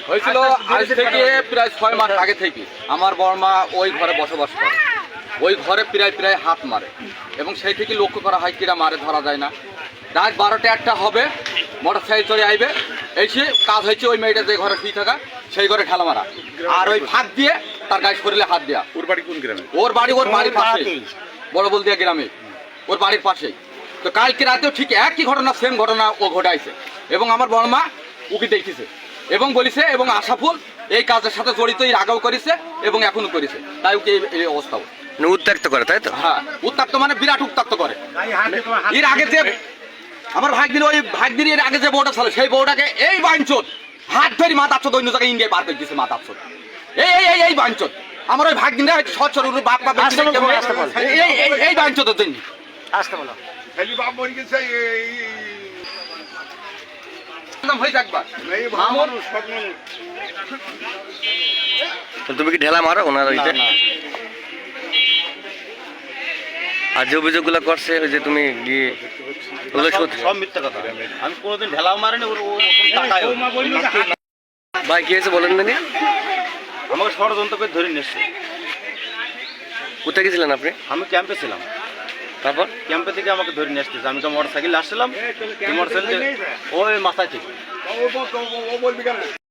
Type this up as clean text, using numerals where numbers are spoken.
হয়েছিল আজ থেকে প্রায় 6 মাস আগে থেকে আমার বড়মা ওই ঘরে বসবাস করে। ওই ঘরে প্রায় প্রায় হাত মারে এবং সেই থেকে লক্ষ্য করা হয় কিরা মারে ধরা যায় না। রাত 12টা 1টা হবে, মোটর সাইকেল চড়ে আইবে, এসে কাজ হয়েছে ওই মেয়েটা যে ঘরে শুয়ে থাকা সেই ঘরে ঠেলা মারা, আর ওই ফাঁক দিয়ে তার গায়ে শরীরে হাত দেওয়া। ওর বাড়ি কোন গ্রামে? ওর বাড়ির পাশে, বড় বলদিয়া গ্রামে, ওর বাড়ির পাশেই। তো কালকে রাতেও ঠিক একই ঘটনা, সেম ঘটনা ও ঘটাইছে এবং আমার বড়মা ওকে দেখেছে এবং বলিছে এবং আশাফুল এই কাজের সাথে জড়িত, এর আগেও করেছে এবং এখনো করেছে, তাই ওকে এই অবস্থা। উত্ত্যক্ত করে, তাই তো? হ্যাঁ, উত্তক্ত মানে বিরাট উত্তক্ত করে। এর আগে যে আমার ভাগদিন, ওই ভাগদিন এর আগে যে বউটা ছিল সেই বউটাকে এই বাঞ্চত হাত ধরে মাথাচ্ছত অন্য জায়গায় ইন্ডিয়ায় পার করে দিয়েছে, মাথাচ্ছত এই বাঞ্চত আমার ওই ভাগদিনরা সচ্ছর বাপ বাপ এই বাঞ্চতের জন্য আসতে বলো। তুমি কি ঢেলা মারো ওনার ওইতে? আর যে অভিযোগগুলো করছে ওই যে তুমি গিয়ে সব মিথ্যা কথা, আমি কোনোদিন ঢেলাও মারিনি। ভাই কি হয়েছে বলেন না? আমাকে ষড়যন্ত্র করে ধরে নিচ্ছে। কোথায় গেছিলেন আপনি? আমি ক্যাম্পে ছিলাম, তারপর ক্যাম্পে থেকে আমাকে ধরে নিয়ে আসতেছে। আমি তো মোটর সাইকেল আসছিলাম, মোটর সাইকেল ওই মাথায় থেকে